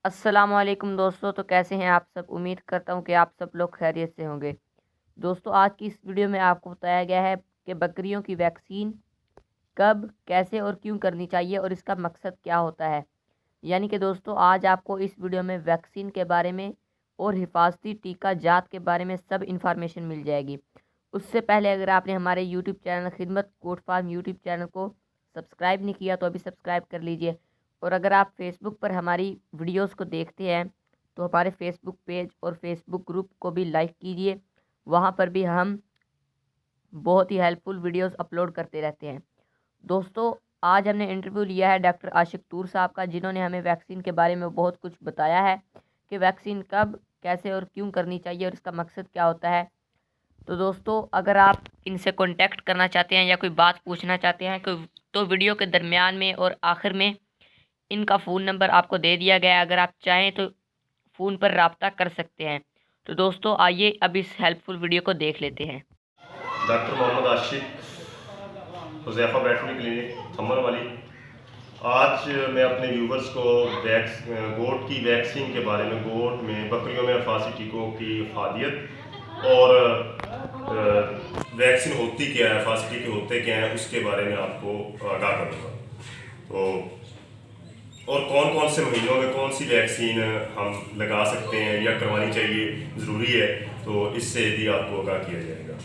अस्सलामुअलैकुम दोस्तों। तो कैसे हैं आप सब। उम्मीद करता हूं कि आप सब लोग खैरियत से होंगे। दोस्तों, आज की इस वीडियो में आपको बताया गया है कि बकरियों की वैक्सीन कब, कैसे और क्यों करनी चाहिए और इसका मकसद क्या होता है। यानी कि दोस्तों, आज आपको इस वीडियो में वैक्सीन के बारे में और हिफाजती टीका जात के बारे में सब इन्फॉर्मेशन मिल जाएगी। उससे पहले अगर आपने हमारे यूट्यूब चैनल खिदमत गोट फार्म यूट्यूब चैनल को सब्सक्राइब नहीं किया तो अभी सब्सक्राइब कर लीजिए। और अगर आप फेसबुक पर हमारी वीडियोस को देखते हैं तो हमारे फेसबुक पेज और फेसबुक ग्रुप को भी लाइक कीजिए। वहाँ पर भी हम बहुत ही हेल्पफुल वीडियोस अपलोड करते रहते हैं। दोस्तों, आज हमने इंटरव्यू लिया है डॉक्टर आशिक तूर साहब का, जिन्होंने हमें वैक्सीन के बारे में बहुत कुछ बताया है कि वैक्सीन कब, कैसे और क्यों करनी चाहिए और इसका मकसद क्या होता है। तो दोस्तों, अगर आप इनसे कांटेक्ट करना चाहते हैं या कोई बात पूछना चाहते हैं तो वीडियो के दरमियान में और आखिर में इनका फ़ोन नंबर आपको दे दिया गया है। अगर आप चाहें तो फ़ोन पर रब्ता कर सकते हैं। तो दोस्तों, आइए अब इस हेल्पफुल वीडियो को देख लेते हैं। डॉक्टर मोहम्मद आशिक, हुज़ैफ़ा वेटरनरी क्लिनिक, थम्मर वाली। आज मैं अपने व्यूवर्स को गोट की वैक्सीन के बारे में, गोट में बकरियों में अफासी टीकों की अफादियत और वैक्सीन होती क्या है, अफासी टीके होते क्या हैं, उसके बारे में आपको आगाह करूँगा। तो और कौन कौन से महीनों में कौन सी वैक्सीन हम लगा सकते हैं या करवानी चाहिए, ज़रूरी है, तो इससे भी आपको आगाह किया जाएगा।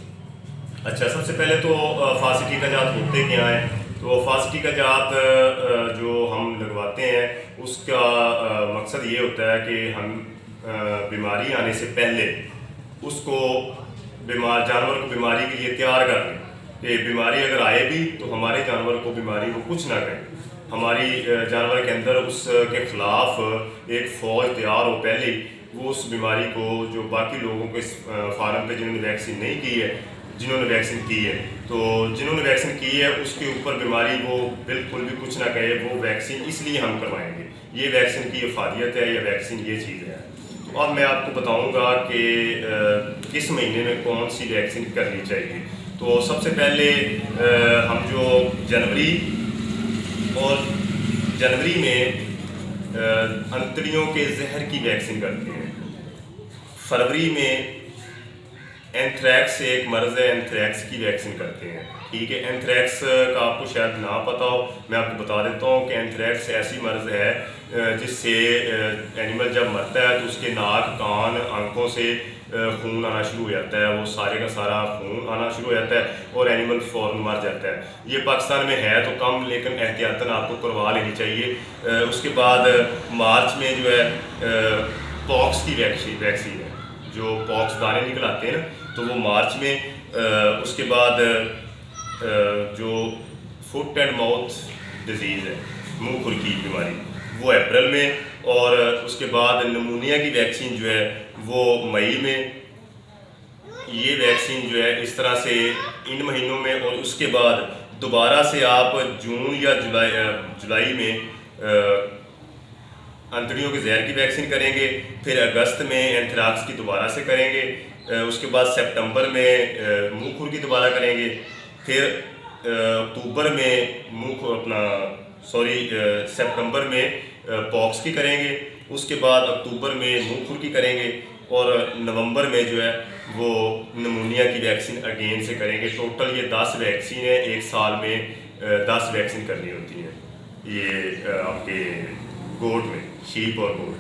अच्छा, सबसे पहले तो फांसी टीका जात होते क्या हैं। तो फांसी टीका जात जो हम लगवाते हैं उसका मकसद ये होता है कि हम बीमारी आने से पहले उसको जानवर को बीमारी के लिए तैयार कर लें कि बीमारी अगर आए भी तो हमारे जानवर को बीमारी को कुछ ना करें, हमारी जानवर के अंदर उसके खिलाफ एक फ़ौज तैयार हो पहले ही, वो उस बीमारी को, जो बाकी लोगों के फार्म पे जिन्होंने वैक्सीन नहीं की है, जिन्होंने वैक्सीन की है, तो जिन्होंने वैक्सीन की है उसके ऊपर बीमारी वो बिल्कुल भी कुछ ना कहे। वो वैक्सीन इसलिए हम करवाएंगे, ये वैक्सीन की अफादियत है, ये वैक्सीन ये चीज़ है। तो अब मैं आपको बताऊंगा कि किस महीने में कौन सी वैक्सीन करनी चाहिए। तो सबसे पहले हम जो जनवरी में अंतड़ियों के जहर की वैक्सीन करते हैं। फरवरी में एंथ्रैक्स एक मर्ज़ है, एंथ्रैक्स की वैक्सीन करते हैं। ठीक है, एंथ्रैक्स का आपको शायद ना पता हो, मैं आपको बता देता हूँ कि एंथ्रैक्स ऐसी मर्ज़ है जिससे एनिमल जब मरता है तो उसके नाक, कान, आंखों से खून आना शुरू हो जाता है। वो सारे का सारा खून आना शुरू हो जाता है और एनिमल फ़ौरन मर जाता है। ये पाकिस्तान में है तो कम, लेकिन एहतियातन आपको करवा लेनी चाहिए। उसके बाद मार्च में जो है पॉक्स की वैक्सीन है, जो पॉक्स दाने निकल आते हैं ना, तो वो मार्च में। उसके बाद जो फुट एंड माउथ डिजीज़ है, मुंह खुर की बीमारी, वो अप्रैल में। और उसके बाद नमूनिया की वैक्सीन जो है वो मई में। ये वैक्सीन जो है इस तरह से इन महीनों में, और उसके बाद दोबारा से आप जून या जुलाई में अंतड़ियों के जहर की वैक्सीन करेंगे। फिर अगस्त में एंथ्रैक्स की दोबारा से करेंगे। उसके बाद सितंबर में मुंह खुर की दोबारा करेंगे। फिर अक्टूबर में सितंबर में पॉक्स की करेंगे। उसके बाद अक्टूबर में मुंह खुर की करेंगे और नवंबर में जो है वो नमूनिया की वैक्सीन अगेन से करेंगे। टोटल ये 10 वैक्सीन है, एक साल में 10 वैक्सीन करनी होती है ये आपके गोट में, शीप और गोट।